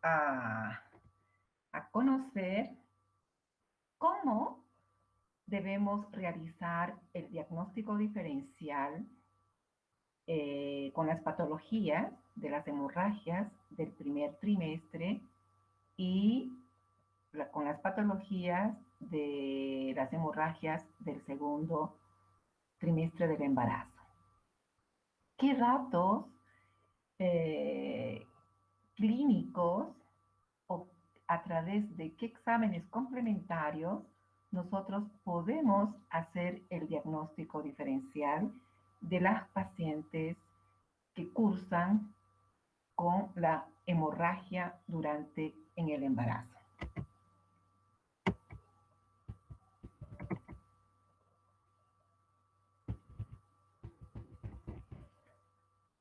a, a conocer cómo debemos realizar el diagnóstico diferencial con las patologías de las hemorragias del primer trimestre y con las patologías de las hemorragias del segundo trimestre del embarazo. ¿Qué datos clínicos o a través de qué exámenes complementarios nosotros podemos hacer el diagnóstico diferencial de las pacientes que cursan con la hemorragia en el embarazo?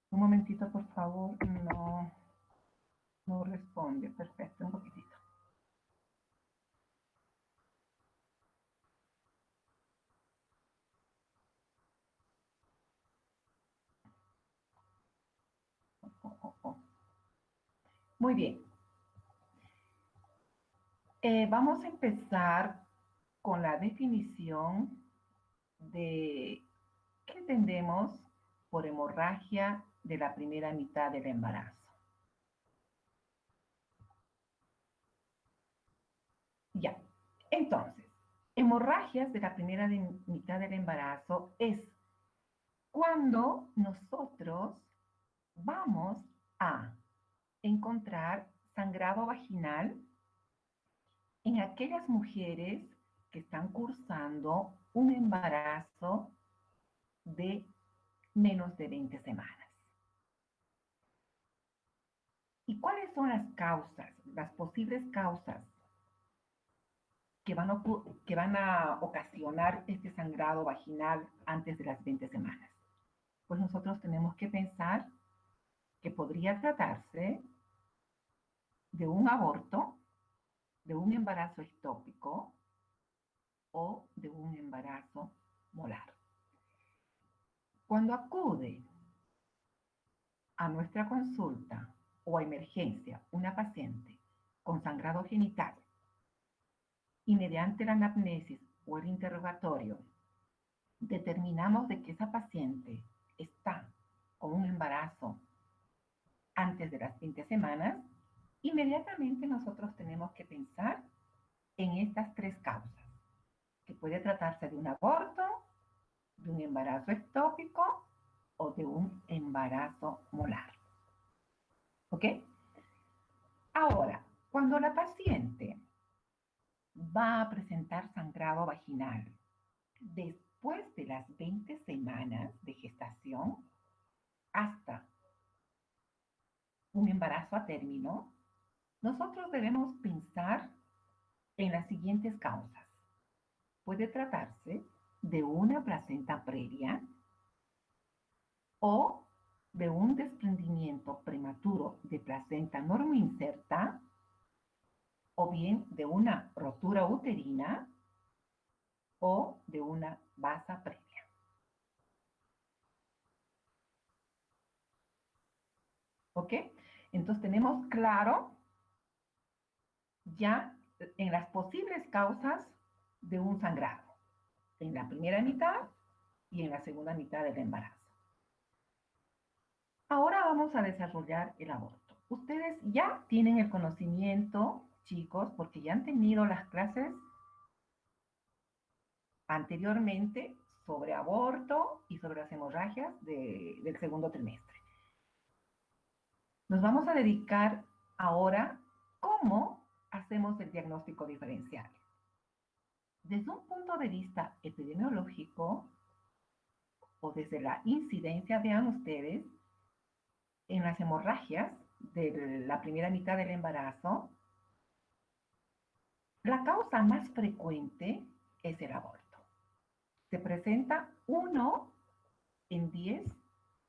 Un momentito, por favor. No responde. Perfecto, un poquitito. Muy bien. Vamos a empezar con la definición de qué entendemos por hemorragia de la primera mitad del embarazo. Ya, entonces, hemorragias de la primera mitad del embarazo es cuando nosotros vamos a encontrar sangrado vaginal en aquellas mujeres que están cursando un embarazo de menos de 20 semanas. ¿Y cuáles son las causas, las posibles causas que van a ocasionar este sangrado vaginal antes de las 20 semanas? Pues nosotros tenemos que pensar que podría tratarse de un aborto, de un embarazo ectópico o de un embarazo molar. Cuando acude a nuestra consulta o a emergencia una paciente con sangrado genital y mediante la anamnesis o el interrogatorio determinamos de que esa paciente está con un embarazo antes de las 20 semanas, inmediatamente nosotros tenemos que pensar en estas tres causas, que puede tratarse de un aborto, de un embarazo ectópico o de un embarazo molar. ¿Ok? Ahora, cuando la paciente va a presentar sangrado vaginal después de las 20 semanas de gestación hasta un embarazo a término, nosotros debemos pensar en las siguientes causas. Puede tratarse de una placenta previa o de un desprendimiento prematuro de placenta normoinserta o bien de una rotura uterina o de una basa previa. ¿Ok? Entonces tenemos claro ya en las posibles causas de un sangrado, en la primera mitad y en la segunda mitad del embarazo. Ahora vamos a desarrollar el aborto. Ustedes ya tienen el conocimiento, chicos, porque ya han tenido las clases anteriormente sobre aborto y sobre las hemorragias del segundo trimestre. Nos vamos a dedicar ahora cómo hacemos el diagnóstico diferencial. Desde un punto de vista epidemiológico o desde la incidencia, vean ustedes, en las hemorragias de la primera mitad del embarazo, la causa más frecuente es el aborto. Se presenta 1 en 10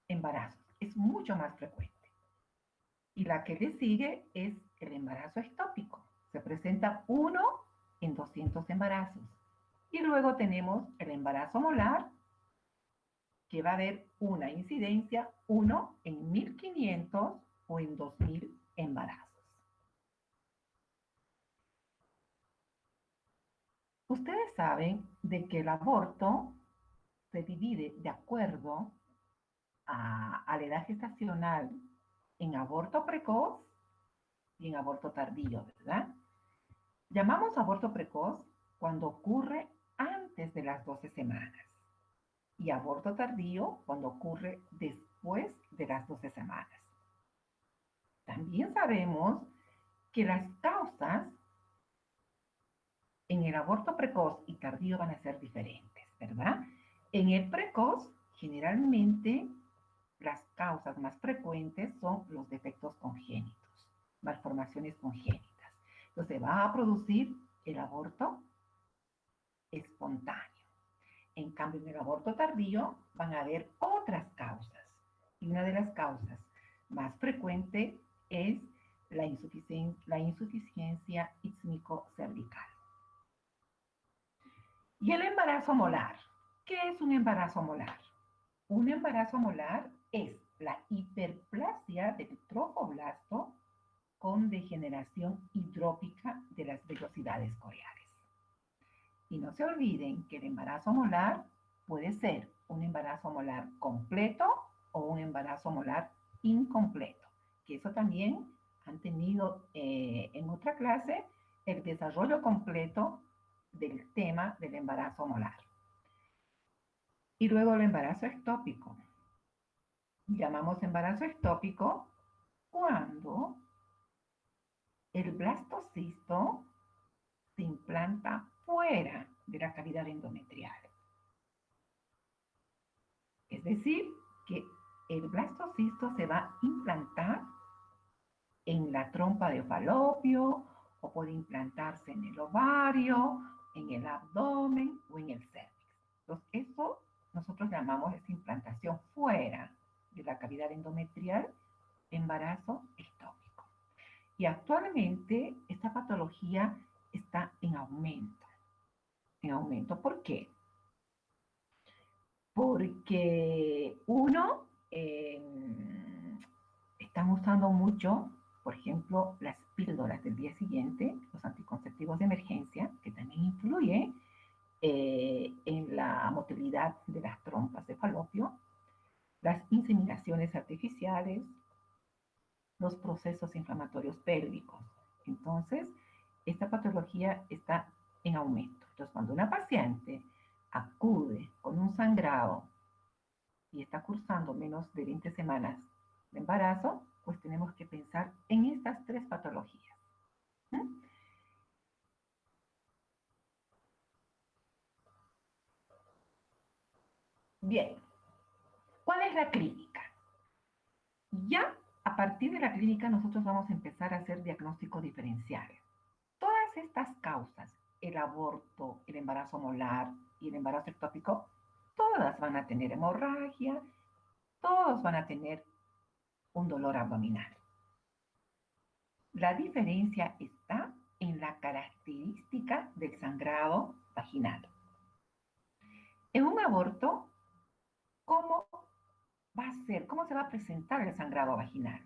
embarazos. Es mucho más frecuente. Y la que le sigue es el embarazo ectópico. Se presenta 1 en 200 embarazos. Y luego tenemos el embarazo molar, que va a haber una incidencia 1 en 1500 o en 2000 embarazos. Ustedes saben de que el aborto se divide de acuerdo a la edad gestacional en aborto precoz y en aborto tardío, ¿verdad? Llamamos aborto precoz cuando ocurre antes de las 12 semanas y aborto tardío cuando ocurre después de las 12 semanas. También sabemos que las causas en el aborto precoz y tardío van a ser diferentes, ¿verdad? En el precoz, generalmente, las causas más frecuentes son los defectos congénitos, malformaciones congénitas. Entonces, va a producir el aborto espontáneo. En cambio, en el aborto tardío van a haber otras causas. Y una de las causas más frecuentes es la insuficiencia ísmico-cervical. Y el embarazo molar. ¿Qué es un embarazo molar? Un embarazo molar es la hiperplasia del trofoblasto con degeneración hidrópica de las velocidades coreales. Y no se olviden que el embarazo molar puede ser un embarazo molar completo o un embarazo molar incompleto, que eso también han tenido en otra clase el desarrollo completo del tema del embarazo molar. Y luego el embarazo ectópico. Llamamos embarazo ectópico cuando el blastocisto se implanta fuera de la cavidad endometrial. Es decir, que el blastocisto se va a implantar en la trompa de falopio o puede implantarse en el ovario, en el abdomen o en el cervix. Entonces, eso nosotros llamamos esta implantación fuera de la cavidad endometrial, embarazo ectópico. Y actualmente esta patología está en aumento. En aumento, ¿por qué? Porque uno, están usando mucho, por ejemplo, las píldoras del día siguiente, los anticonceptivos de emergencia, que también influye en la motilidad de las trompas de falopio, las inseminaciones artificiales, los procesos inflamatorios pélvicos. Entonces, esta patología está en aumento. Entonces, cuando una paciente acude con un sangrado y está cursando menos de 20 semanas de embarazo, pues tenemos que pensar en estas tres patologías. ¿Mm? Bien, ¿cuál es la clínica? Ya a partir de la clínica nosotros vamos a empezar a hacer diagnóstico diferencial. Todas estas causas, el aborto, el embarazo molar y el embarazo ectópico, todas van a tener hemorragia, todos van a tener un dolor abdominal. La diferencia está en la característica del sangrado vaginal. En un aborto, ¿cómo va a ser? ¿Cómo se va a presentar el sangrado vaginal?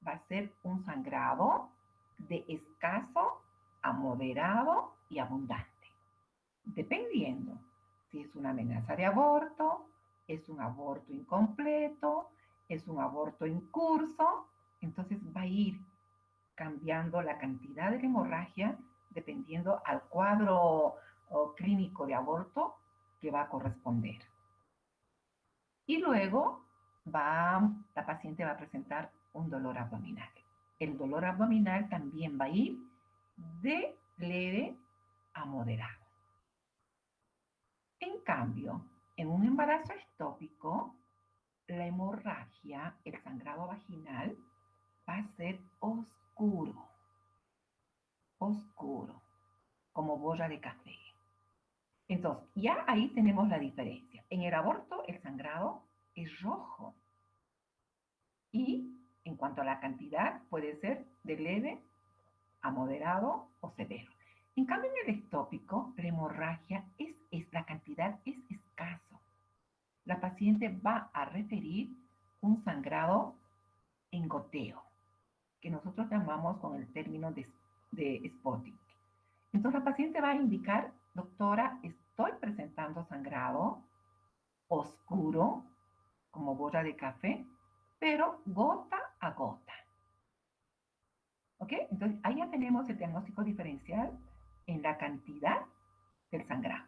Va a ser un sangrado de escaso a moderado y abundante, dependiendo si es una amenaza de aborto, es un aborto incompleto, es un aborto en curso, entonces va a ir cambiando la cantidad de la hemorragia dependiendo al cuadro clínico de aborto que va a corresponder. Y luego la paciente va a presentar un dolor abdominal. El dolor abdominal también va a ir de leve a moderado. En cambio, en un embarazo ectópico, la hemorragia, el sangrado vaginal, va a ser oscuro, oscuro, como boya de café. Entonces, ya ahí tenemos la diferencia. En el aborto, el sangrado es rojo y en cuanto a la cantidad, puede ser de leve a moderado o severo. En cambio, en el ectópico, la hemorragia la cantidad es escaso. La paciente va a referir un sangrado en goteo, que nosotros llamamos con el término de spotting. Entonces, la paciente va a indicar doctora, estoy presentando sangrado oscuro, como borra de café, pero gota a gota. ¿Ok? Entonces, ahí ya tenemos el diagnóstico diferencial en la cantidad del sangrado.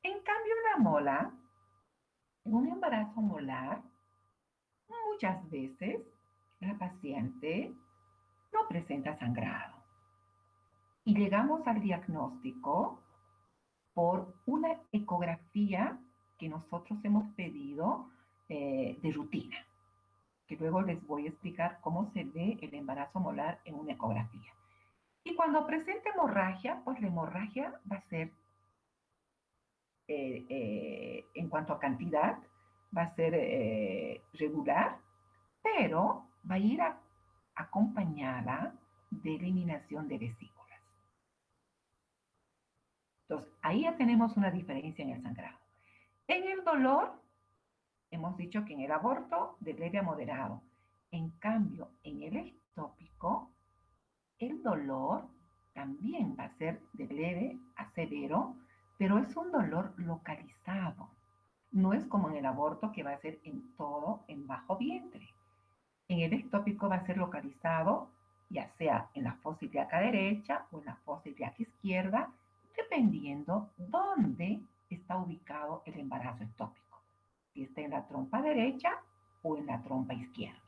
En cambio, en la mola, en un embarazo molar, muchas veces la paciente no presenta sangrado. Y llegamos al diagnóstico por una ecografía que nosotros hemos pedido de rutina, que luego les voy a explicar cómo se ve el embarazo molar en una ecografía. Y cuando presente hemorragia, pues la hemorragia va a ser, en cuanto a cantidad, va a ser regular, pero va a ir acompañada de eliminación de vesículas. Entonces, ahí ya tenemos una diferencia en el sangrado. En el dolor, hemos dicho que en el aborto, de leve a moderado. En cambio, en el ectópico, el dolor también va a ser de leve a severo, pero es un dolor localizado. No es como en el aborto que va a ser en todo, en bajo vientre. En el ectópico va a ser localizado, ya sea en la fosa ilíaca derecha o en la fosa ilíaca izquierda, dependiendo dónde está ubicado el embarazo ectópico, si está en la trompa derecha o en la trompa izquierda.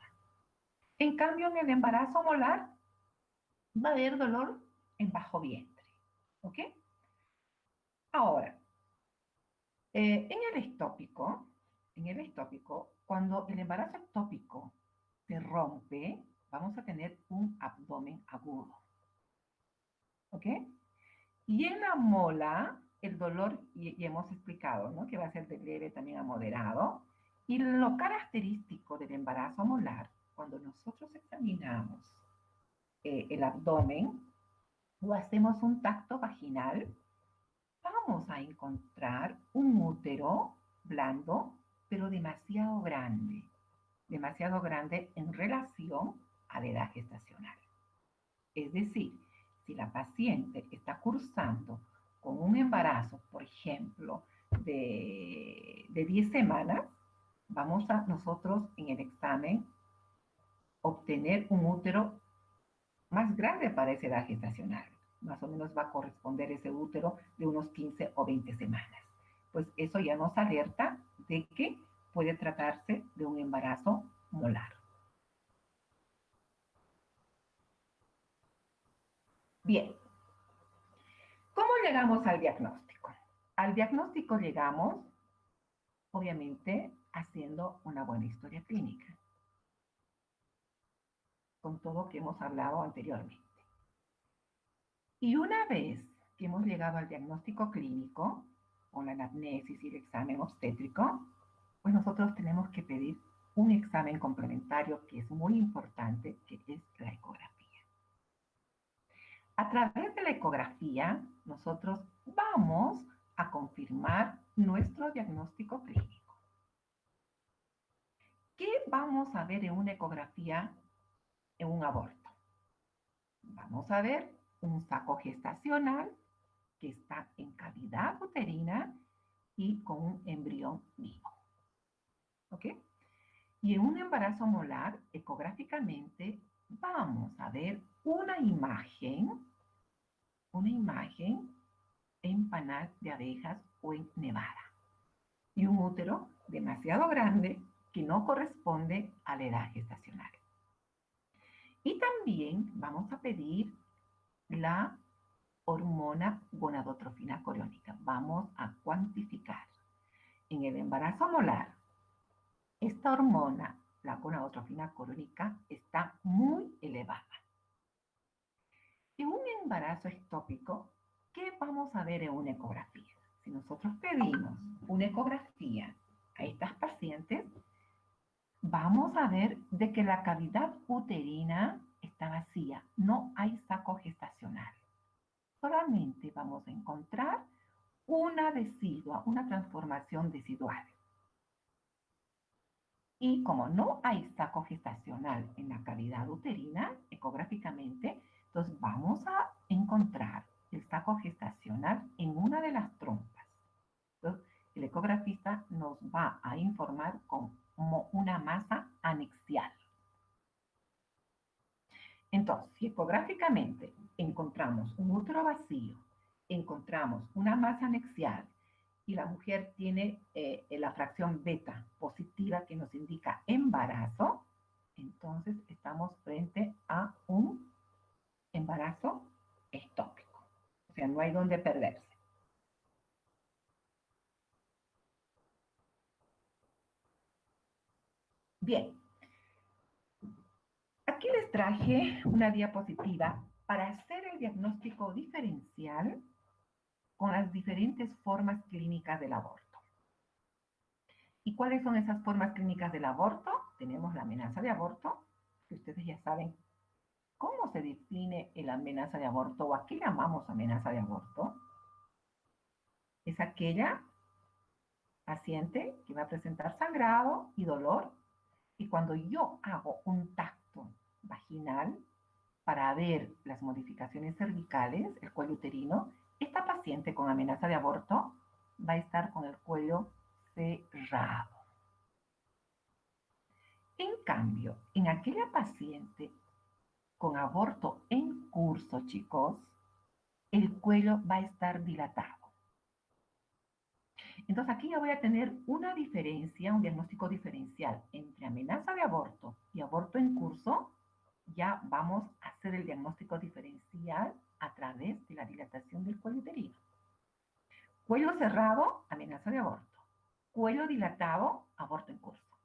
En cambio, en el embarazo molar va a haber dolor en bajo vientre. ¿Ok? Ahora, en el ectópico, cuando el embarazo ectópico se rompe, vamos a tener un abdomen agudo. ¿Ok? Y en la mola, el dolor, y hemos explicado, ¿no? Que va a ser de leve también a moderado. Y lo característico del embarazo molar, cuando nosotros examinamos el abdomen o hacemos un tacto vaginal, vamos a encontrar un útero blando, pero demasiado grande en relación a la edad gestacional. Es decir, si la paciente está cursando con un embarazo, por ejemplo, de 10 semanas, vamos a nosotros en el examen obtener un útero más grande para esa edad gestacional. Más o menos va a corresponder ese útero de unos 15 o 20 semanas. Pues eso ya nos alerta de que puede tratarse de un embarazo molar. Bien, ¿cómo llegamos al diagnóstico? Al diagnóstico llegamos, obviamente, haciendo una buena historia clínica, con todo lo que hemos hablado anteriormente. Y una vez que hemos llegado al diagnóstico clínico, con la anamnesis y el examen obstétrico, pues nosotros tenemos que pedir un examen complementario que es muy importante, que es la ecografía. A través de la ecografía, nosotros vamos a confirmar nuestro diagnóstico clínico. ¿Qué vamos a ver en una ecografía en un aborto? Vamos a ver un saco gestacional que está en cavidad uterina y con un embrión vivo. ¿Ok? Y en un embarazo molar, ecográficamente, vamos a ver una imagen en panal de abejas o en nevada. Y un útero demasiado grande que no corresponde a la edad gestacional. Y también vamos a pedir la hormona gonadotrofina coriónica. Vamos a cuantificar. En el embarazo molar, esta hormona, la gonadotrofina coriónica, está muy elevada. En un embarazo ectópico, ¿qué vamos a ver en una ecografía? Si nosotros pedimos una ecografía a estas pacientes, vamos a ver de que la cavidad uterina está vacía, no hay saco gestacional. Solamente vamos a encontrar una decidua, una transformación decidual. Y como no hay saco gestacional en la cavidad uterina, ecográficamente, entonces vamos a encontrar el saco gestacional en una de las va a informar como una masa anexial. Entonces, si ecográficamente encontramos un útero vacío, encontramos una masa anexial y la mujer tiene la fracción beta positiva que nos indica embarazo, entonces estamos frente a un embarazo ectópico. O sea, no hay donde perderse. Bien, aquí les traje una diapositiva para hacer el diagnóstico diferencial con las diferentes formas clínicas del aborto. ¿Y cuáles son esas formas clínicas del aborto? Tenemos la amenaza de aborto, que ustedes ya saben cómo se define la amenaza de aborto o a qué llamamos amenaza de aborto. Es aquella paciente que va a presentar sangrado y dolor y cuando yo hago un tacto vaginal para ver las modificaciones cervicales, el cuello uterino, esta paciente con amenaza de aborto va a estar con el cuello cerrado. En cambio, en aquella paciente con aborto en curso, chicos, el cuello va a estar dilatado. Entonces aquí ya voy a tener una diferencia, un diagnóstico diferencial entre amenaza de aborto y aborto en curso. Ya vamos a hacer el diagnóstico diferencial a través de la dilatación del cuello uterino. Cuello cerrado, amenaza de aborto. Cuello dilatado, aborto en curso.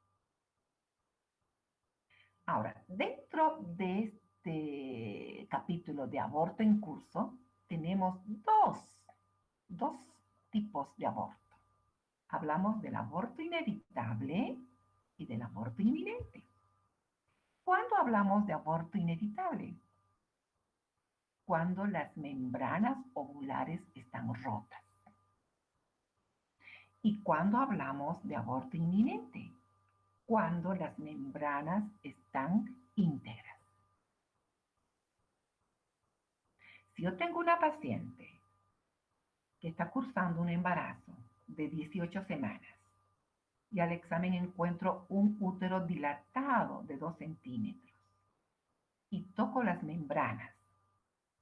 Ahora, dentro de este capítulo de aborto en curso, tenemos dos tipos de aborto. Hablamos del aborto inevitable y del aborto inminente. ¿Cuándo hablamos de aborto inevitable? Cuando las membranas ovulares están rotas. ¿Y cuándo hablamos de aborto inminente? Cuando las membranas están íntegras. Si yo tengo una paciente que está cursando un embarazo de 18 semanas y al examen encuentro un útero dilatado de 2 centímetros y toco las membranas,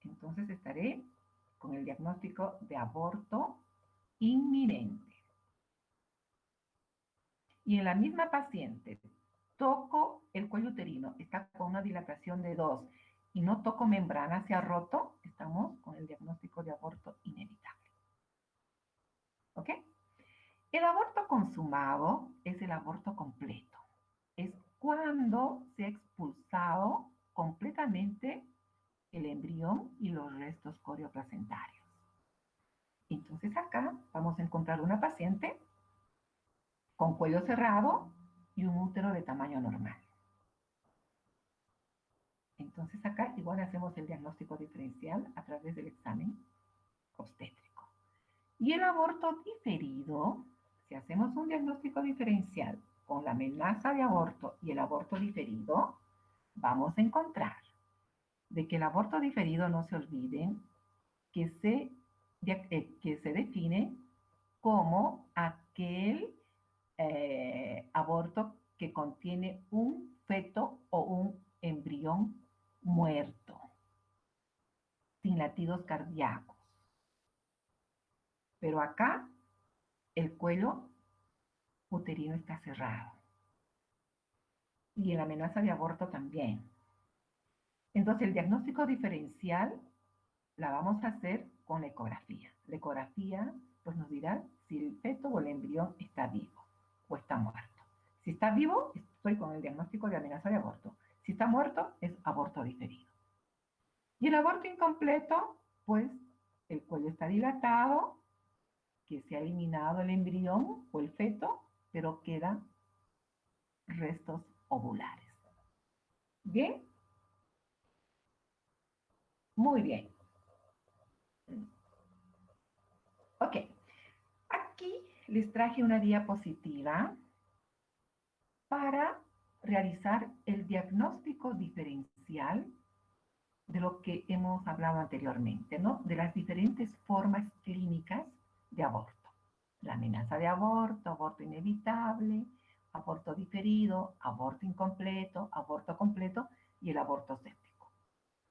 entonces estaré con el diagnóstico de aborto inminente. Y en la misma paciente toco el cuello uterino, está con una dilatación de 2 y no toco membrana, se ha roto, estamos con el diagnóstico de aborto inevitable. ¿Ok? El aborto consumado es el aborto completo. Es cuando se ha expulsado completamente el embrión y los restos corioplacentarios. Entonces acá vamos a encontrar una paciente con cuello cerrado y un útero de tamaño normal. Entonces acá igual hacemos el diagnóstico diferencial a través del examen obstétrico. Y el aborto diferido, si hacemos un diagnóstico diferencial con la amenaza de aborto y el aborto diferido, vamos a encontrar de que el aborto diferido, no se olviden, que se define como aquel aborto que contiene un feto o un embrión muerto, sin latidos cardíacos. Pero acá el cuello uterino está cerrado. Y en la amenaza de aborto también. Entonces el diagnóstico diferencial la vamos a hacer con la ecografía. La ecografía pues nos dirá si el feto o el embrión está vivo o está muerto. Si está vivo, estoy con el diagnóstico de amenaza de aborto. Si está muerto, es aborto diferido. Y el aborto incompleto, pues el cuello está dilatado, que se ha eliminado el embrión o el feto, pero quedan restos ovulares. ¿Bien? Muy bien. Ok. Aquí les traje una diapositiva para realizar el diagnóstico diferencial de lo que hemos hablado anteriormente, ¿no? De las diferentes formas clínicas de aborto. La amenaza de aborto, aborto inevitable, aborto diferido, aborto incompleto, aborto completo y el aborto séptico.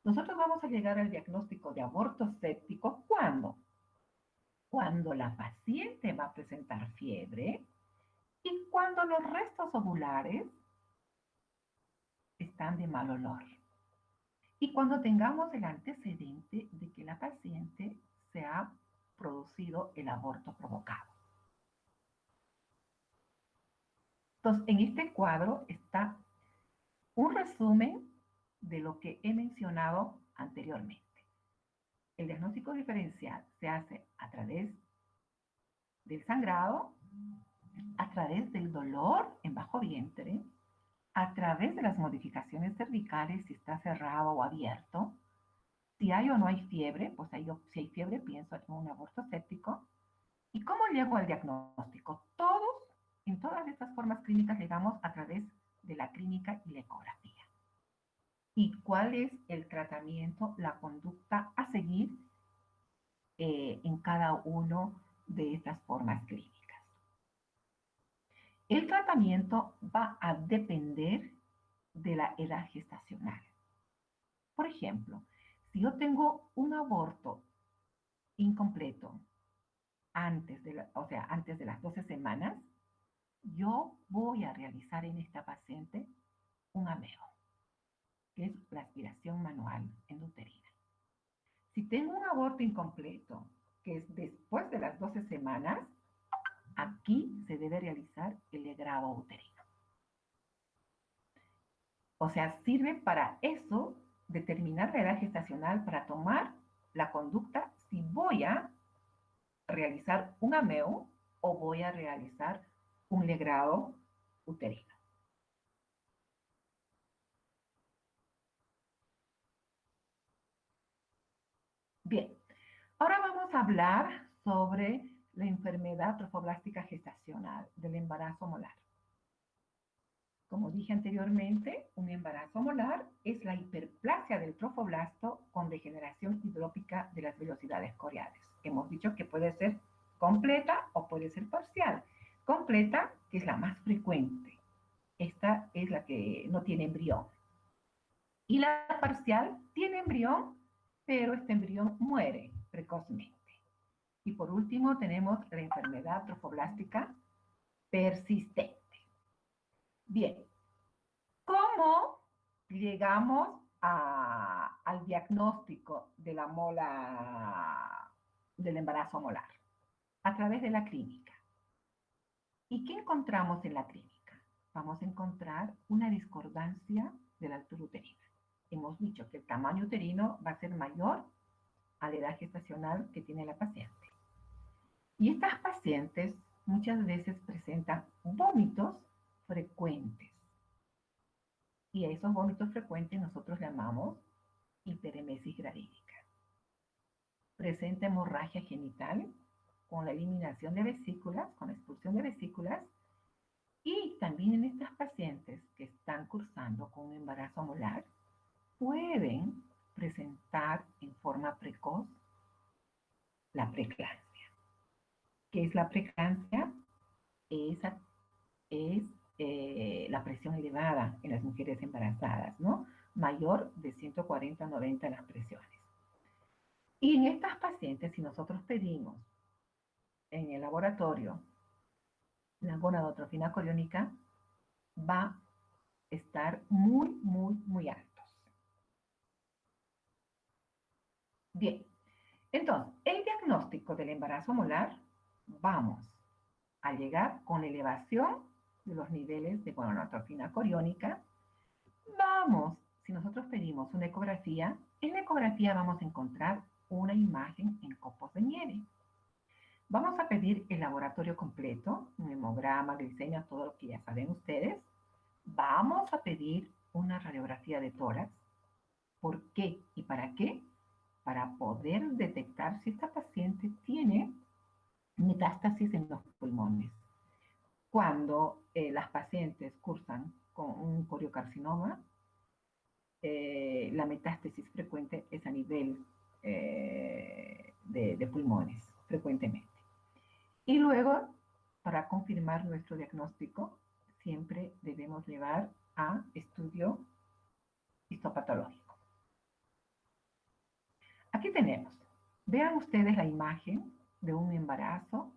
Nosotros vamos a llegar al diagnóstico de aborto séptico ¿cuándo? Cuando la paciente va a presentar fiebre y cuando los restos ovulares están de mal olor. Y cuando tengamos el antecedente de que la paciente se ha producido el aborto provocado. Entonces, en este cuadro está un resumen de lo que he mencionado anteriormente. El diagnóstico diferencial se hace a través del sangrado, a través del dolor en bajo vientre, a través de las modificaciones cervicales, si está cerrado o abierto, si hay o no hay fiebre, pues si hay fiebre pienso en un aborto séptico. ¿Y cómo llego al diagnóstico? En todas estas formas clínicas llegamos a través de la clínica y la ecografía. ¿Y cuál es el tratamiento, la conducta a seguir en cada uno de estas formas clínicas? El tratamiento va a depender de la edad gestacional. Por ejemplo, si yo tengo un aborto incompleto antes de las 12 semanas, yo voy a realizar en esta paciente un ameo, que es la aspiración manual endouterina. Si tengo un aborto incompleto, que es después de las 12 semanas, aquí se debe realizar el legrado uterino. O sea, sirve para eso, determinar la edad gestacional para tomar la conducta si voy a realizar un ameo o voy a realizar un legrado uterino. Bien, ahora vamos a hablar sobre la enfermedad trofoblástica gestacional del embarazo molar. Como dije anteriormente, un embarazo molar es la hiperplasia del trofoblasto con degeneración hidrópica de las velocidades coriales. Hemos dicho que puede ser completa o puede ser parcial. Completa, que es la más frecuente. Esta es la que no tiene embrión. Y la parcial tiene embrión, pero este embrión muere precozmente. Y por último tenemos la enfermedad trofoblástica persistente. Bien, ¿cómo llegamos al diagnóstico de la mola, del embarazo molar? A través de la clínica. ¿Y qué encontramos en la clínica? Vamos a encontrar una discordancia de la altura uterina. Hemos dicho que el tamaño uterino va a ser mayor a la edad gestacional que tiene la paciente. Y estas pacientes muchas veces presentan vómitos frecuentes. Y a esos vómitos frecuentes nosotros llamamos hiperemesis gravídica. Presenta hemorragia genital con la eliminación de vesículas, con la expulsión de vesículas. Y también en estas pacientes que están cursando con un embarazo molar, pueden presentar en forma precoz la preeclampsia. ¿Qué es la preeclampsia? Esa es la presión elevada en las mujeres embarazadas, ¿no? Mayor de 140 a 90 las presiones. Y en estas pacientes, si nosotros pedimos en el laboratorio la gonadotrofina coriónica, va a estar muy, muy, muy altos. Bien, entonces, el diagnóstico del embarazo molar, vamos a llegar con elevación de los niveles de gonadotrofina coriónica. Vamos, si nosotros pedimos una ecografía, en la ecografía vamos a encontrar una imagen en copos de nieve. Vamos a pedir el laboratorio completo, un hemograma, glicemia, todo lo que ya saben ustedes. Vamos a pedir una radiografía de tórax. ¿Por qué y para qué? Para poder detectar si esta paciente tiene metástasis en los pulmones. Cuando las pacientes cursan con un coriocarcinoma, la metástasis frecuente es a nivel de pulmones, frecuentemente. Y luego, para confirmar nuestro diagnóstico, siempre debemos llevar a estudio histopatológico. Aquí tenemos, vean ustedes la imagen de un embarazo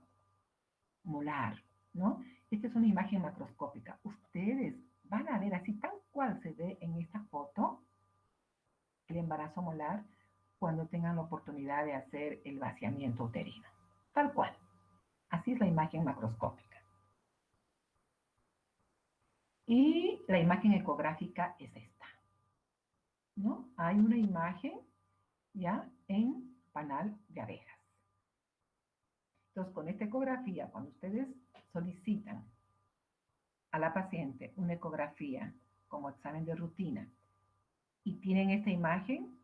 molar, ¿no? Esta es una imagen macroscópica. Ustedes van a ver así tal cual se ve en esta foto el embarazo molar cuando tengan la oportunidad de hacer el vaciamiento uterino. Tal cual. Así es la imagen macroscópica. Y la imagen ecográfica es esta, ¿no? Hay una imagen ya en panal de abejas. Entonces, con esta ecografía, cuando ustedes solicitan a la paciente una ecografía como examen de rutina y tienen esta imagen,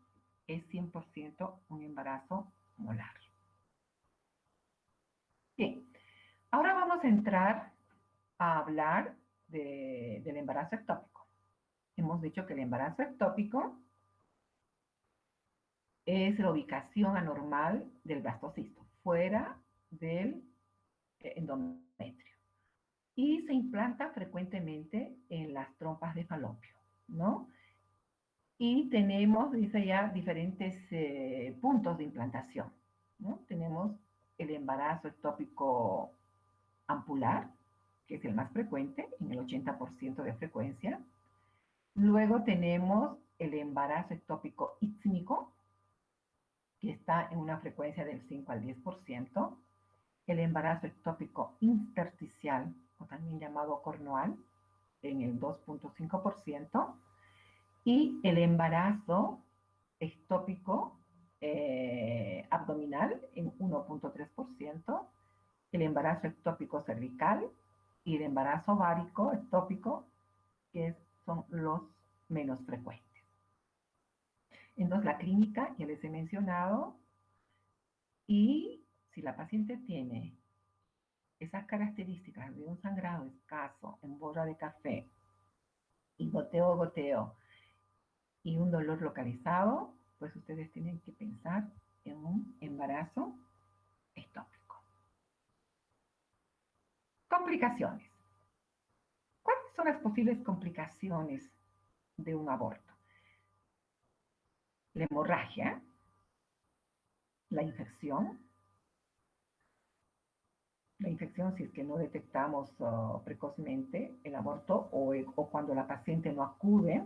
es 100% un embarazo molar. Bien, ahora vamos a entrar a hablar del embarazo ectópico. Hemos dicho que el embarazo ectópico es la ubicación anormal del blastocisto, fuera del endometrio. Y se implanta frecuentemente en las trompas de falopio, ¿no? Y tenemos, dice ya, diferentes puntos de implantación, ¿no? Tenemos el embarazo ectópico ampular, que es el más frecuente, en el 80% de frecuencia. Luego tenemos el embarazo ectópico ístmico, que está en una frecuencia del 5 al 10%. El embarazo ectópico intersticial, o también llamado cornual, en el 2.5%. Y el embarazo ectópico abdominal en 1.3%, el embarazo ectópico cervical y el embarazo ovárico ectópico, que son los menos frecuentes. Entonces, la clínica ya les he mencionado, y si la paciente tiene esas características de un sangrado escaso en borra de café y goteo, goteo, y un dolor localizado, pues ustedes tienen que pensar en un embarazo ectópico. Complicaciones. ¿Cuáles son las posibles complicaciones de un aborto? La hemorragia, la infección si es que no detectamos precozmente el aborto o cuando la paciente no acude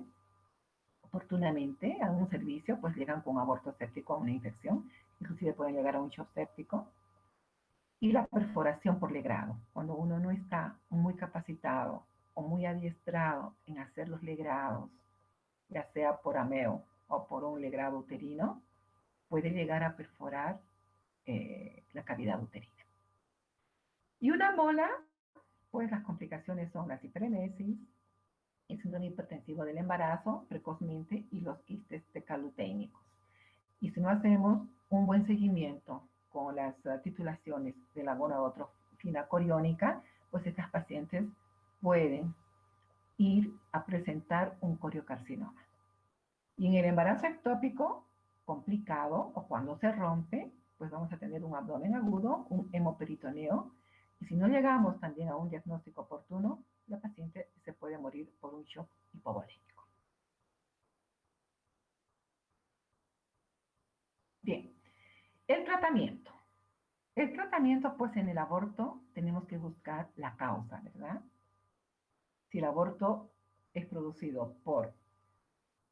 oportunamente a un servicio, pues llegan con aborto séptico a una infección, inclusive pueden llegar a un shock séptico. Y la perforación por legrado, cuando uno no está muy capacitado o muy adiestrado en hacer los legrados, ya sea por ameo o por un legrado uterino, puede llegar a perforar la cavidad uterina. Y una mola, pues las complicaciones son la hiperemesis, el síndrome hipertensivo del embarazo precozmente y los quistes tecaluténicos. Y si no hacemos un buen seguimiento con las titulaciones de la gonadotrofina coriónica, pues estas pacientes pueden ir a presentar un coriocarcinoma. Y en el embarazo ectópico complicado o cuando se rompe, pues vamos a tener un abdomen agudo, un hemoperitoneo, y si no llegamos también a un diagnóstico oportuno, la paciente se puede morir por un shock hipovolémico. Bien, el tratamiento. El tratamiento, pues en el aborto tenemos que buscar la causa, ¿verdad? Si el aborto es producido por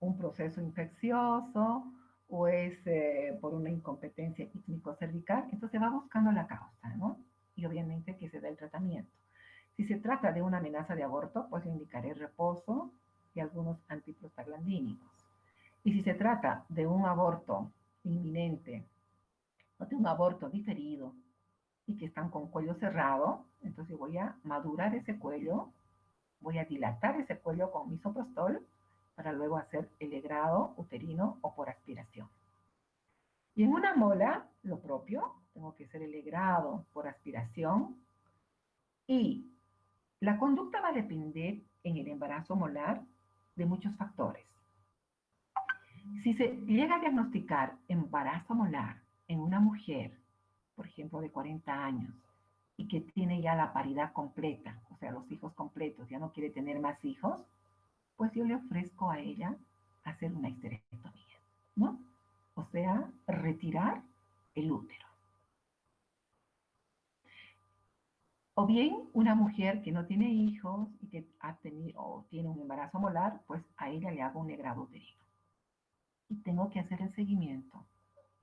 un proceso infeccioso o es por una incompetencia ítmico-cervical, entonces va buscando la causa, ¿no? Y obviamente que se da el tratamiento. Si se trata de una amenaza de aborto, pues le indicaré reposo y algunos antiprostaglandínicos. Y si se trata de un aborto inminente o de un aborto diferido y que están con cuello cerrado, entonces voy a madurar ese cuello, voy a dilatar ese cuello con misoprostol para luego hacer el legrado uterino o por aspiración. Y en una mola, lo propio, tengo que hacer el legrado por aspiración y la conducta va a depender en el embarazo molar de muchos factores. Si se llega a diagnosticar embarazo molar en una mujer, por ejemplo, de 40 años, y que tiene ya la paridad completa, o sea, los hijos completos, ya no quiere tener más hijos, pues yo le ofrezco a ella hacer una histerectomía, ¿no? O sea, retirar el útero. O bien una mujer que no tiene hijos y que ha tenido o tiene un embarazo molar, pues a ella le hago un legrado uterino. Y tengo que hacer el seguimiento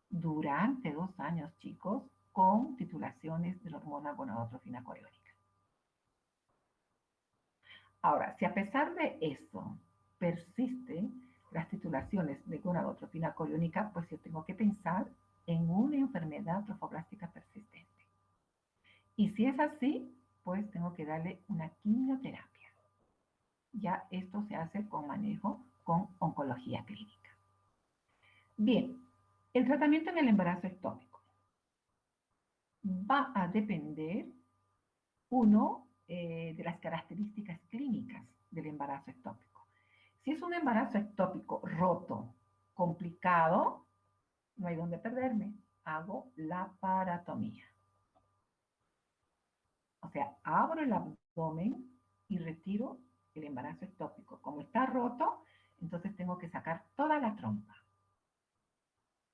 durante 2 años, chicos, con titulaciones de la hormona gonadotrofina coriónica. Ahora, si a pesar de eso persisten las titulaciones de gonadotrofina coriónica, pues yo tengo que pensar en una enfermedad trofoblástica persistente. Y si es así, pues tengo que darle una quimioterapia. Ya esto se hace con manejo con oncología clínica. Bien, el tratamiento en el embarazo ectópico va a depender, uno, de las características clínicas del embarazo ectópico. Si es un embarazo ectópico roto, complicado, no hay donde perderme. Hago la paratomía. O sea, abro el abdomen y retiro el embarazo ectópico. Como está roto, entonces tengo que sacar toda la trompa.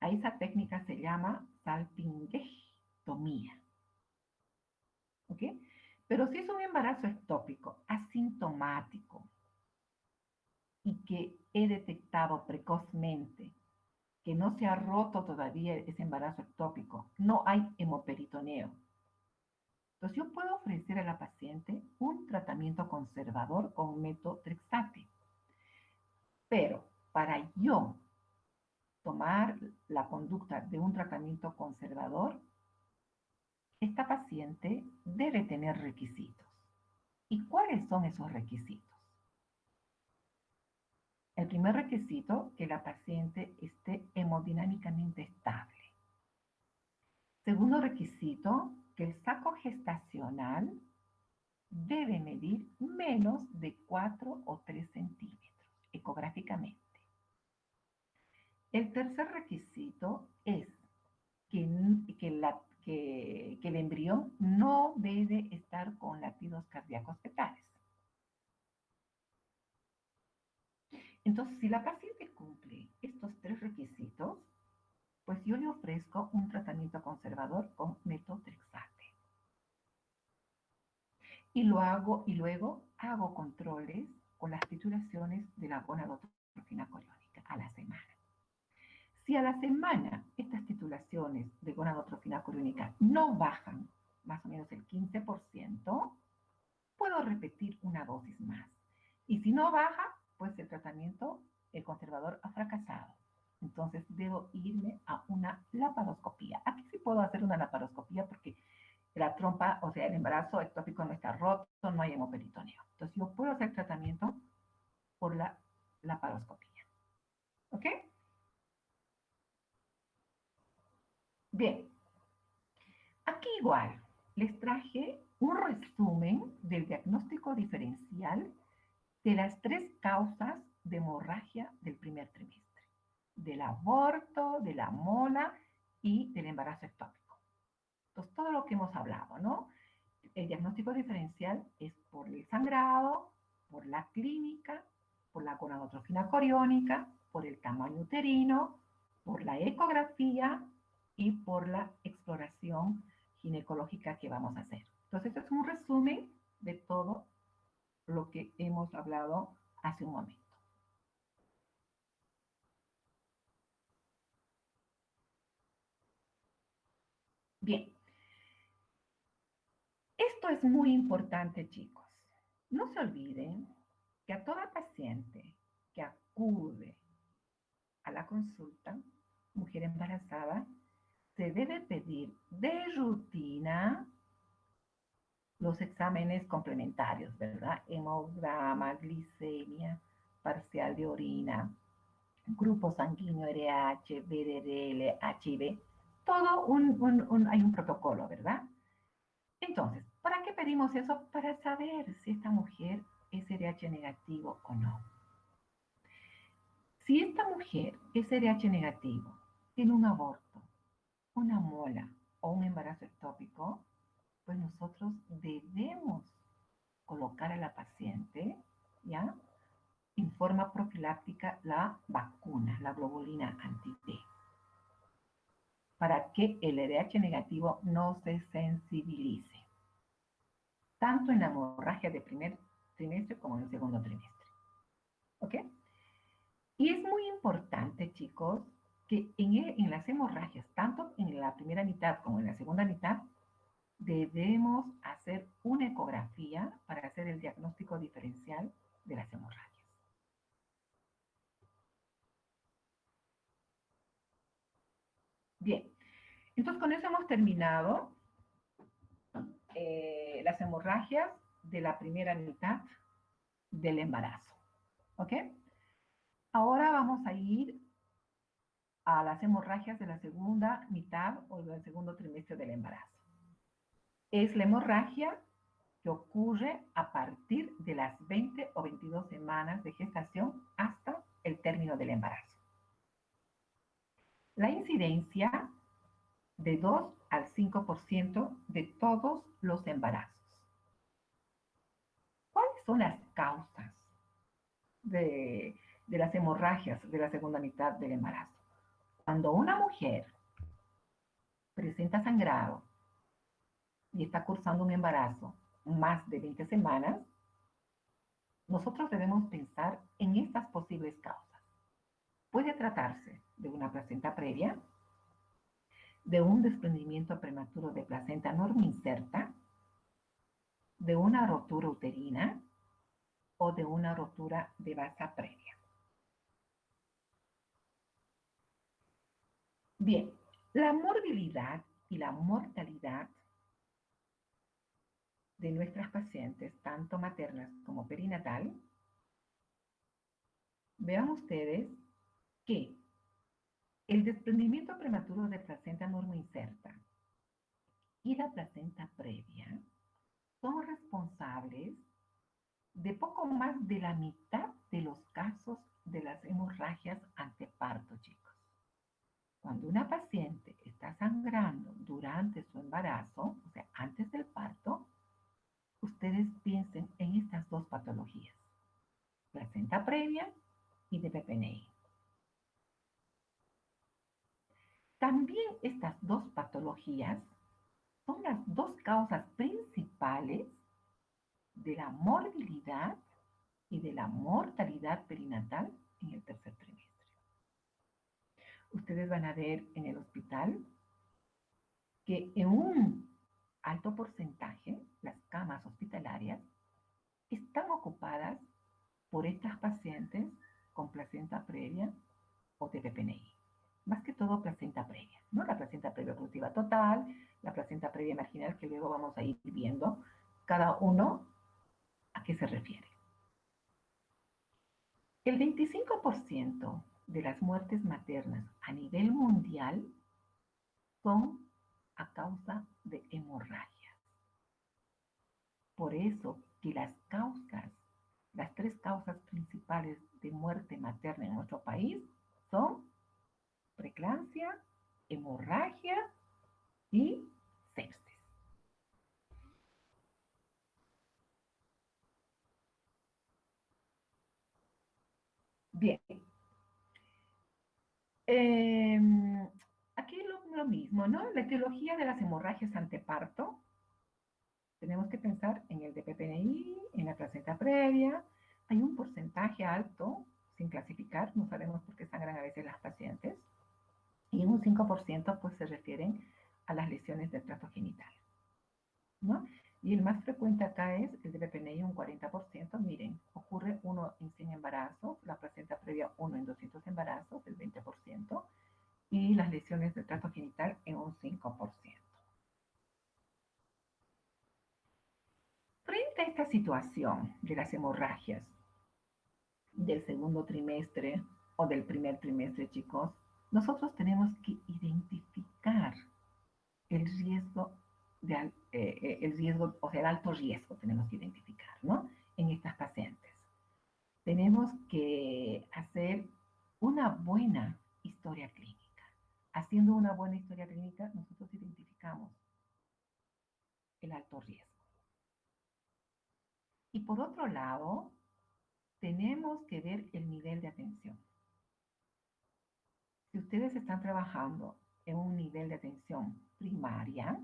A esa técnica se llama salpingectomía. ¿Ok? Pero si es un embarazo ectópico asintomático y que he detectado precozmente que no se ha roto todavía ese embarazo ectópico, no hay hemoperitoneo. Entonces yo puedo ofrecer a la paciente un tratamiento conservador con metotrexate. Pero para yo tomar la conducta de un tratamiento conservador, esta paciente debe tener requisitos. ¿Y cuáles son esos requisitos? El primer requisito, que la paciente esté hemodinámicamente estable. Segundo requisito, que el saco gestacional debe medir menos de 4 o 3 centímetros ecográficamente. El tercer requisito es que, que el embrión no debe estar con latidos cardíacos fetales. Entonces, si la paciente cumple estos 3 requisitos, pues yo le ofrezco un tratamiento conservador con metotrexate. Y luego hago controles con las titulaciones de la gonadotrofina coriónica a la semana. Si a la semana estas titulaciones de gonadotrofina coriónica no bajan más o menos el 15%, puedo repetir una dosis más. Y si no baja, pues el tratamiento, el conservador ha fracasado. Entonces debo irme a una laparoscopía. Aquí sí puedo hacer una laparoscopía porque la trompa, o sea, el embarazo ectópico no está roto, no hay hemoperitoneo. Entonces yo puedo hacer tratamiento por la laparoscopía. ¿Ok? Bien, aquí igual les traje un resumen del diagnóstico diferencial de las 3 causas de hemorragia del primer trimestre, del aborto, de la mola y del embarazo ectópico. Entonces, todo lo que hemos hablado, ¿no? El diagnóstico diferencial es por el sangrado, por la clínica, por la gonadotrofina coriónica, por el tamaño uterino, por la ecografía y por la exploración ginecológica que vamos a hacer. Entonces, es un resumen de todo lo que hemos hablado hace un momento. Bien, esto es muy importante, chicos. No se olviden que a toda paciente que acude a la consulta, mujer embarazada, se debe pedir de rutina los exámenes complementarios, ¿verdad? Hemograma, glicemia, parcial de orina, grupo sanguíneo RH, BDRL, HIV, todo hay un protocolo, ¿verdad? Entonces, ¿para qué pedimos eso? Para saber si esta mujer es RH negativo o no. Si esta mujer es RH negativo, tiene un aborto, una mola o un embarazo ectópico, pues nosotros debemos colocar a la paciente, ¿ya? En forma profiláctica la vacuna, la globulina anti-T, para que el RH negativo no se sensibilice, tanto en la hemorragia de primer trimestre como en el segundo trimestre. ¿Ok? Y es muy importante, chicos, que en las hemorragias, tanto en la primera mitad como en la segunda mitad, debemos hacer una ecografía para hacer el diagnóstico diferencial de las hemorragias. Bien, entonces con eso hemos terminado las hemorragias de la primera mitad del embarazo. ¿Ok? Ahora vamos a ir a las hemorragias de la segunda mitad o del segundo trimestre del embarazo. Es la hemorragia que ocurre a partir de las 20 o 22 semanas de gestación hasta el término del embarazo. La incidencia de 2 al 5% de todos los embarazos. ¿Cuáles son las causas de las hemorragias de la segunda mitad del embarazo? Cuando una mujer presenta sangrado y está cursando un embarazo más de 20 semanas, nosotros debemos pensar en estas posibles causas. Puede tratarse de una placenta previa, de un desprendimiento prematuro de placenta normoinserta, de una rotura uterina o de una rotura de basa previa. Bien, la morbilidad y la mortalidad de nuestras pacientes, tanto maternas como perinatal, vean ustedes que el desprendimiento prematuro de placenta normoinserta y la placenta previa son responsables de poco más de la mitad de los casos de las hemorragias anteparto, chicos. Cuando una paciente está sangrando durante su embarazo, o sea, antes del parto, ustedes piensen en estas dos patologías, placenta previa y de PPNI. También estas dos patologías son las dos causas principales de la morbilidad y de la mortalidad perinatal en el tercer trimestre. Ustedes van a ver en el hospital que en un alto porcentaje las camas hospitalarias están ocupadas por estas pacientes con placenta previa o TPPNI. Más que todo placenta previa, ¿no? La placenta previa oclusiva total, la placenta previa marginal, que luego vamos a ir viendo cada uno a qué se refiere. El 25% de las muertes maternas a nivel mundial son a causa de hemorragias. Por eso que las tres causas principales de muerte materna en nuestro país son preeclampsia, hemorragia y sepsis. Bien, eh, aquí lo mismo, ¿no? La etiología de las hemorragias anteparto. Tenemos que pensar en el de PPNI, en la placenta previa. Hay un porcentaje alto, sin clasificar, no sabemos por qué sangran a veces las pacientes. Y un 5% pues se refieren a las lesiones del tracto genital, ¿no? Y el más frecuente acá es el de PPNI, un 40%. Miren, ocurre 1 en 100 embarazos, la placenta previa 1 en 200 embarazos, el 20%, y las lesiones del tracto genital en un 5%. Frente a esta situación de las hemorragias del segundo trimestre o del primer trimestre, chicos, nosotros tenemos que identificar el riesgo, el riesgo, o sea, el alto riesgo tenemos que identificar, ¿no? En estas pacientes. Tenemos que hacer una buena historia clínica. Haciendo una buena historia clínica, nosotros identificamos el alto riesgo. Y por otro lado, tenemos que ver el nivel de atención. Si ustedes están trabajando en un nivel de atención primaria,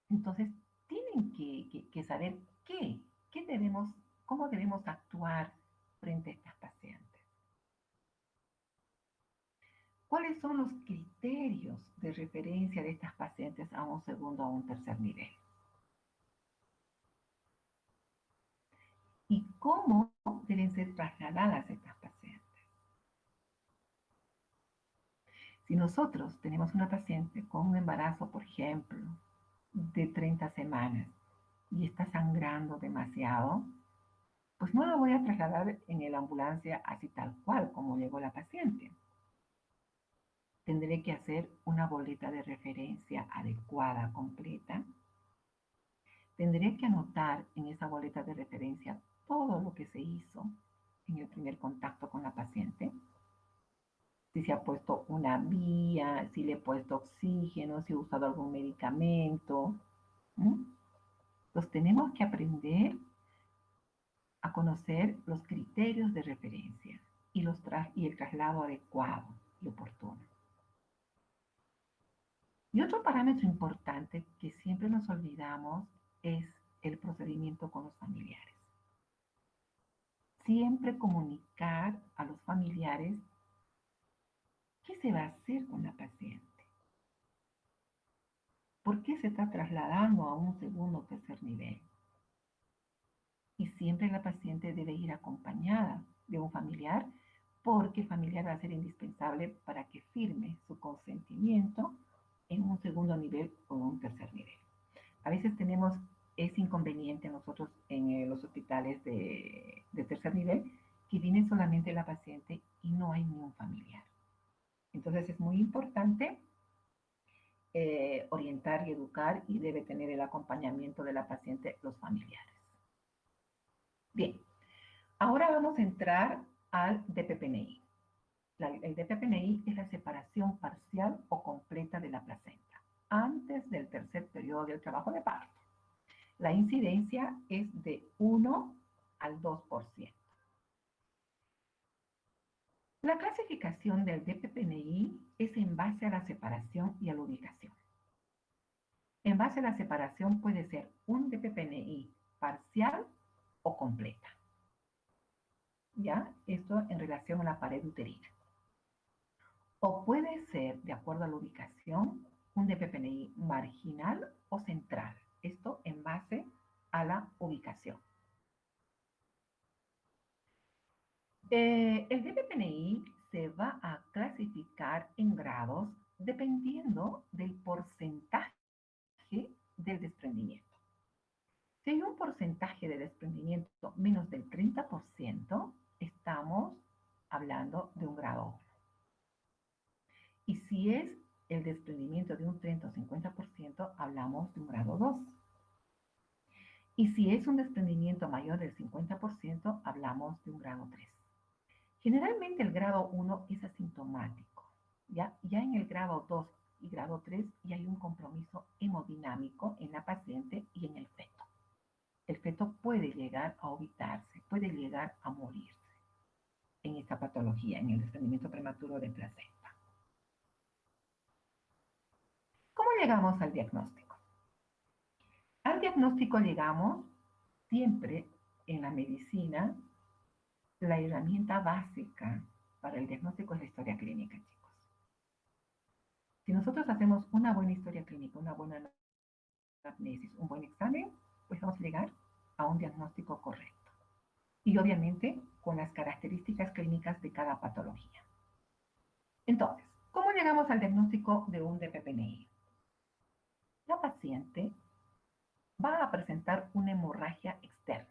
entonces tienen que saber qué debemos, cómo debemos actuar frente a estas pacientes. ¿Cuáles son los criterios de referencia de estas pacientes a un segundo o un tercer nivel? ¿Y cómo deben ser trasladadas estas pacientes? Si nosotros tenemos una paciente con un embarazo, por ejemplo, de 30 semanas y está sangrando demasiado, pues no la voy a trasladar en la ambulancia así tal cual como llegó la paciente. Tendré que hacer una boleta de referencia adecuada, completa. Tendré que anotar en esa boleta de referencia todo lo que se hizo en el primer contacto con la paciente. Si se ha puesto una vía, si le he puesto oxígeno, si he usado algún medicamento. Entonces tenemos que aprender a conocer los criterios de referencia y el traslado adecuado y oportuno. Y otro parámetro importante que siempre nos olvidamos es el procedimiento con los familiares. Siempre comunicar a los familiares qué se va a hacer con la paciente. ¿Por qué se está trasladando a un segundo o tercer nivel? Y siempre la paciente debe ir acompañada de un familiar porque el familiar va a ser indispensable para que firme su consentimiento en un segundo nivel o un tercer nivel. A veces tenemos ese inconveniente nosotros en los hospitales de tercer nivel, que viene solamente la paciente y no hay ni un familiar. Entonces es muy importante orientar y educar y debe tener el acompañamiento de la paciente los familiares. Bien, ahora vamos a entrar al DPPNI. El DPPNI es la separación parcial o completa de la placenta antes del tercer periodo del trabajo de parto. La incidencia es de 1 al 2%. La clasificación del DPPNI es en base a la separación y a la ubicación. En base a la separación puede ser un DPPNI parcial o completa. ¿Ya? Esto en relación a la pared uterina. O puede ser, de acuerdo a la ubicación, un DPPNI marginal o central. Esto en base a la ubicación. El DPPNI se va a clasificar en grados dependiendo del porcentaje del desprendimiento. Si hay un porcentaje de desprendimiento menos del 30%, estamos hablando de un grado 1. Y si es el desprendimiento de un 30 o 50%, hablamos de un grado 2. Y si es un desprendimiento mayor del 50%, hablamos de un grado 3. Generalmente el grado 1 es asintomático. Ya en el grado 2 y grado 3 ya hay un compromiso hemodinámico en la paciente y en el feto. El feto puede llegar a ovitarse, puede llegar a morirse en esta patología, en el desprendimiento prematuro de placenta. ¿Cómo llegamos al diagnóstico? Al diagnóstico llegamos siempre en la medicina. La herramienta básica para el diagnóstico es la historia clínica, chicos. Si nosotros hacemos una buena historia clínica, una buena anamnesis, un buen examen, pues vamos a llegar a un diagnóstico correcto. Y obviamente con las características clínicas de cada patología. Entonces, ¿cómo llegamos al diagnóstico de un DPPNI? La paciente va a presentar una hemorragia externa.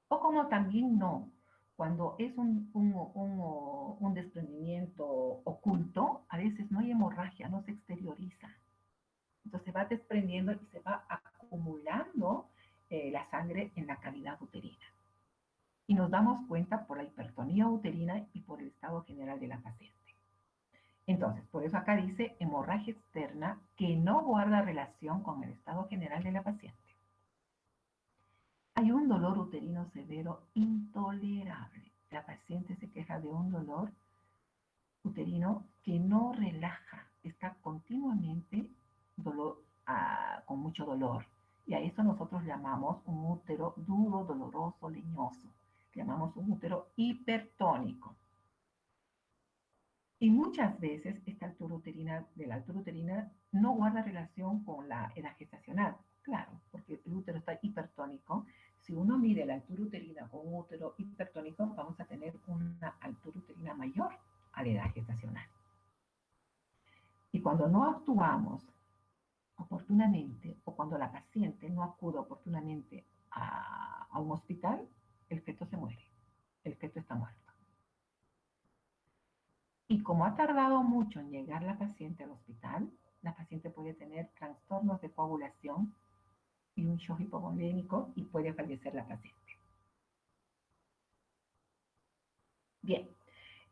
O como también no, cuando es un desprendimiento oculto, a veces no hay hemorragia, no se exterioriza. Entonces se va desprendiendo y se va acumulando la sangre en la cavidad uterina. Y nos damos cuenta por la hipertonía uterina y por el estado general de la paciente. Entonces, por eso acá dice hemorragia externa que no guarda relación con el estado general de la paciente. Hay un dolor uterino severo intolerable. La paciente se queja de un dolor uterino que no relaja, está continuamente con mucho dolor. Y a eso nosotros llamamos un útero duro, doloroso, leñoso. Llamamos un útero hipertónico. Y muchas veces esta altura uterina, de la altura uterina no guarda relación con la edad gestacional. Claro, porque el útero está hipertónico. Si uno mide la altura uterina con un útero hipertónico, vamos a tener una altura uterina mayor a la edad gestacional. Y cuando no actuamos oportunamente o cuando la paciente no acude oportunamente a un hospital, el feto se muere, el feto está muerto. Y como ha tardado mucho en llegar la paciente al hospital, la paciente puede tener trastornos de coagulación y un shock hipovolémico y puede fallecer la paciente. Bien,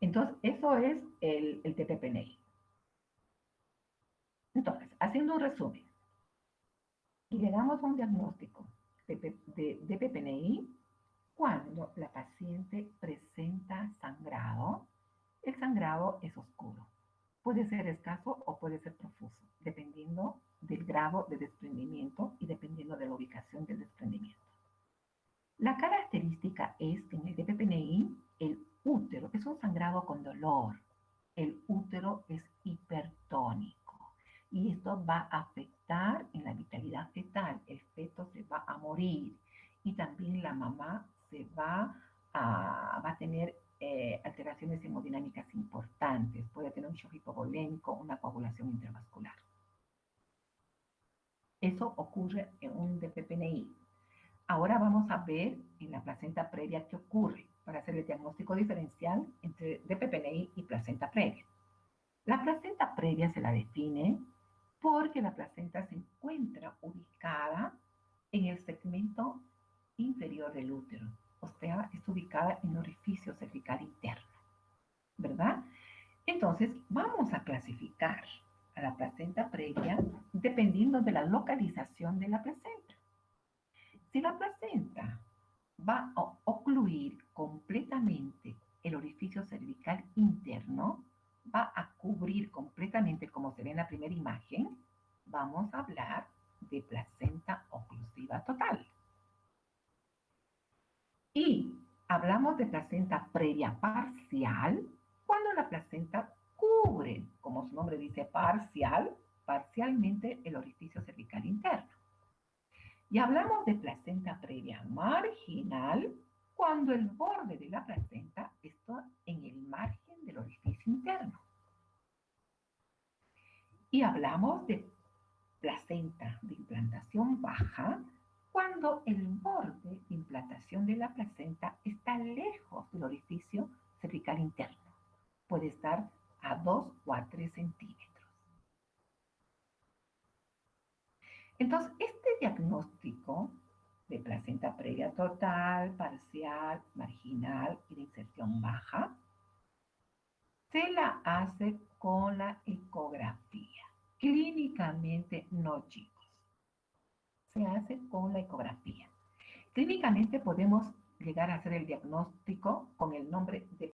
entonces eso es el DPPNI. Entonces, haciendo un resumen, y llegamos a un diagnóstico de DPPNI cuando la paciente presenta sangrado. El sangrado es oscuro. Puede ser escaso o puede ser profuso, dependiendo del grado de desprendimiento y dependiendo de la ubicación del desprendimiento. La característica es que en el DPPNI el útero es un sangrado con dolor. El útero es hipertónico y esto va a afectar en la vitalidad fetal. El feto se va a morir y también la mamá va a tener alteraciones hemodinámicas importantes. Puede tener un shock hipovolémico, una coagulación intravascular. Eso ocurre en un DPPNI. Ahora vamos a ver en la placenta previa qué ocurre para hacer el diagnóstico diferencial entre DPPNI y placenta previa. La placenta previa se la define porque la placenta se encuentra ubicada en el segmento inferior del útero, o sea, está ubicada en el orificio cervical interno, ¿verdad? Entonces, vamos a clasificar a la placenta previa dependiendo de la localización de la placenta. Si la placenta va a ocluir completamente el orificio cervical interno, va a cubrir completamente, como se ve en la primera imagen, vamos a hablar de placenta oclusiva total. Y hablamos de placenta previa parcial cuando la placenta cubre, como su nombre dice, parcialmente el orificio cervical interno. Y hablamos de placenta previa marginal cuando el borde de la placenta está en el margen del orificio interno. Y hablamos de placenta de implantación baja cuando el borde de implantación de la placenta está lejos del orificio cervical interno. Puede estar a 2 o a 3 centímetros. Entonces, este diagnóstico de placenta previa total, parcial, marginal y de inserción baja, se la hace con la ecografía. Clínicamente no, chicos. Se hace con la ecografía. Clínicamente podemos llegar a hacer el diagnóstico con el nombre de